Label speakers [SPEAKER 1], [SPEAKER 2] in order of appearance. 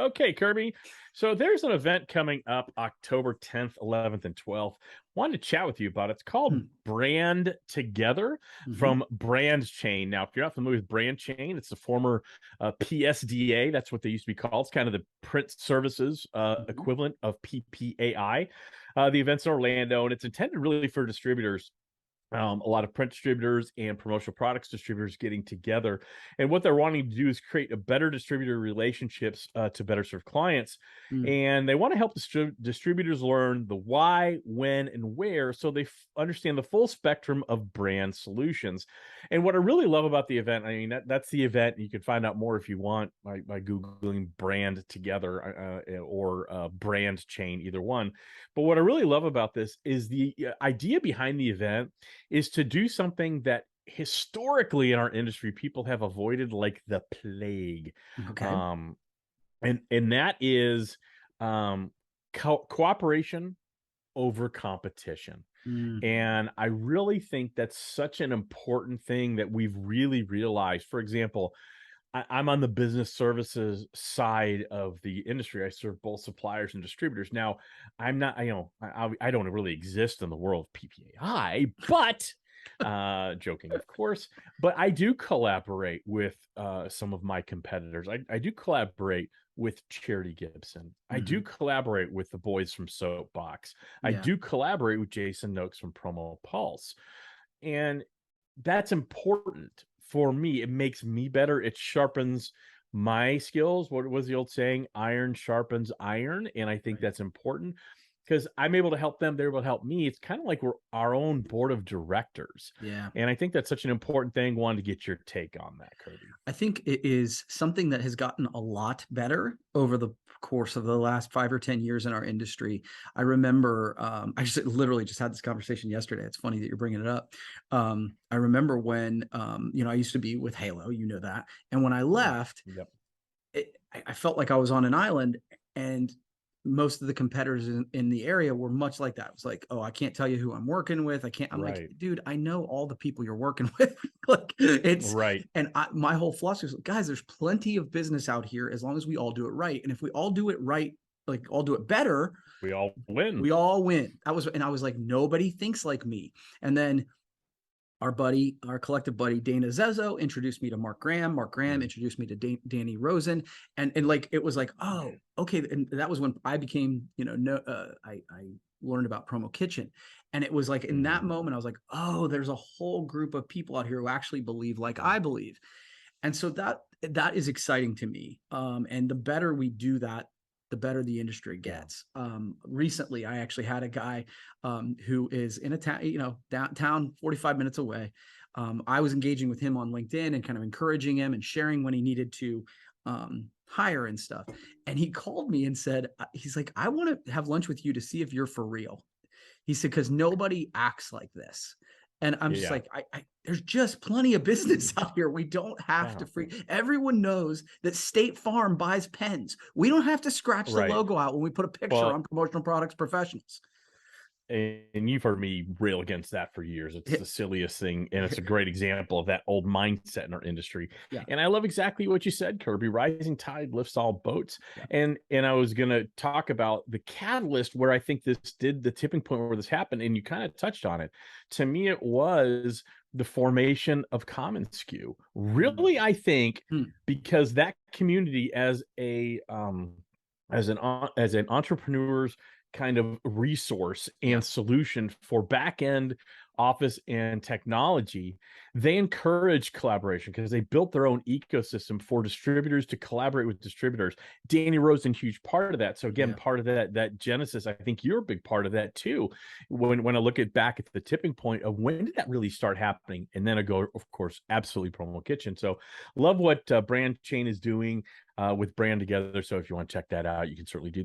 [SPEAKER 1] Okay, Kirby. So there's an event coming up October 10th, 11th, and 12th. Wanted to chat with you about it. It's called
[SPEAKER 2] Hmm.
[SPEAKER 1] Brand Together
[SPEAKER 2] Mm-hmm.
[SPEAKER 1] from Brand Chain. Now, if you're not familiar with Brand Chain, it's the former PSDA. That's what they used to be called. It's kind of the print services
[SPEAKER 2] Mm-hmm.
[SPEAKER 1] equivalent of PPAI. The event's in Orlando, and it's intended really for distributors, a lot of print distributors and promotional products distributors getting together. And what they're wanting to do is create a better distributor relationships to better serve clients.
[SPEAKER 2] Mm.
[SPEAKER 1] And they want to help distributors learn the why, when, and where so they understand the full spectrum of brand solutions. And what I really love about the event, I mean, that's the event. You can find out more if you want by Googling brand together or brand chain, either one. But what I really love about this is the idea behind the event is to do something that historically in our industry people have avoided like the plague.
[SPEAKER 2] Okay.
[SPEAKER 1] um and that is cooperation over competition.
[SPEAKER 2] Mm.
[SPEAKER 1] And I really think that's such an important thing that we've really realized. For example, I'm on the business services side of the industry. I serve both suppliers and distributors. Now, I'm not, I don't really exist in the world of PPAI, but joking, of course, but I do collaborate with some of my competitors. I do collaborate with Charity Gibson. I do
[SPEAKER 2] Mm-hmm.
[SPEAKER 1] collaborate with the boys from Soapbox. I
[SPEAKER 2] Yeah.
[SPEAKER 1] do collaborate with Jason Noakes from Promo Pulse. And that's important for me. It makes me better. It sharpens my skills. What was the old saying? Iron sharpens iron. And I think
[SPEAKER 2] Right.
[SPEAKER 1] that's important because I'm able to help them. They're able to help me. It's kind of like we're our own board of directors.
[SPEAKER 2] Yeah.
[SPEAKER 1] And I think that's such an important thing. Wanted to get your take on that, Kirby.
[SPEAKER 2] I think it is something that has gotten a lot better over the course of the last 5 or 10 years in our industry. I remember, I just literally just had this conversation yesterday. It's funny that you're bringing it up. I remember when, I used to be with Halo, you know that. And when I left,
[SPEAKER 1] Yep.
[SPEAKER 2] I felt like I was on an island, and most of the competitors in the area were much like that. It was like, oh, I can't tell you who I'm working with. I can't. I'm like,
[SPEAKER 1] Right.
[SPEAKER 2] dude, I know all the people you're working with. Like it's,
[SPEAKER 1] Right.
[SPEAKER 2] and my whole philosophy is, guys, there's plenty of business out here as long as we all do it right. And if we all do it right, like all do it better,
[SPEAKER 1] We all win.
[SPEAKER 2] we all win. And I was like, nobody thinks like me. And then our collective buddy Dana Zezzo introduced me to Mark Graham. Mark Graham
[SPEAKER 1] Mm.
[SPEAKER 2] introduced me to Danny Rosen, and like it was like, oh, okay. And that was when I became, I learned about Promo Kitchen, and it was like in that
[SPEAKER 1] Mhm.
[SPEAKER 2] moment I was like, oh, there's a whole group of people out here who actually believe like I believe, and so that is exciting to me. And the better we do that, the better the industry
[SPEAKER 1] Yeah.
[SPEAKER 2] gets. Recently, I actually had a guy who is in a town, downtown, 45 minutes away. I was engaging with him on LinkedIn and kind of encouraging him and sharing when he needed to hire and stuff. And he called me and said, he's like, I want to have lunch with you to see if you're for real. He said, because nobody acts like this. And I'm just
[SPEAKER 1] Yeah.
[SPEAKER 2] like, there's just plenty of business out here. We don't have to
[SPEAKER 1] Yeah.
[SPEAKER 2] free. Everyone knows that State Farm buys pens. We don't have to scratch the
[SPEAKER 1] Right.
[SPEAKER 2] logo out when we put a picture
[SPEAKER 1] Well,
[SPEAKER 2] on Promotional Products Professionals.
[SPEAKER 1] and you've heard me rail against that for years. It's the silliest thing, and it's a great example of that old mindset in our industry.
[SPEAKER 2] Yeah,
[SPEAKER 1] And I love exactly what you said, Kirby. Rising tide lifts all boats.
[SPEAKER 2] yeah.
[SPEAKER 1] And I was going to talk about the catalyst where I think this did the tipping point where this happened, and you kind of touched on it. To me, it was the formation of Common SKU. Really, I think
[SPEAKER 2] Mm-hmm.
[SPEAKER 1] because that community as an entrepreneur's kind of resource
[SPEAKER 2] Yeah.
[SPEAKER 1] and solution for back end office and technology, they encourage collaboration because they built their own ecosystem for distributors to collaborate with distributors. Danny Rosen, huge part of that. So again,
[SPEAKER 2] Yeah.
[SPEAKER 1] part of that genesis, I think you're a big part of that too. When I look back at the tipping point of when did that really start happening, and then I go, of course, absolutely Promo Kitchen. So love what Brand Chain is doing with Brand Together. So if you want to check that out, you can certainly do that.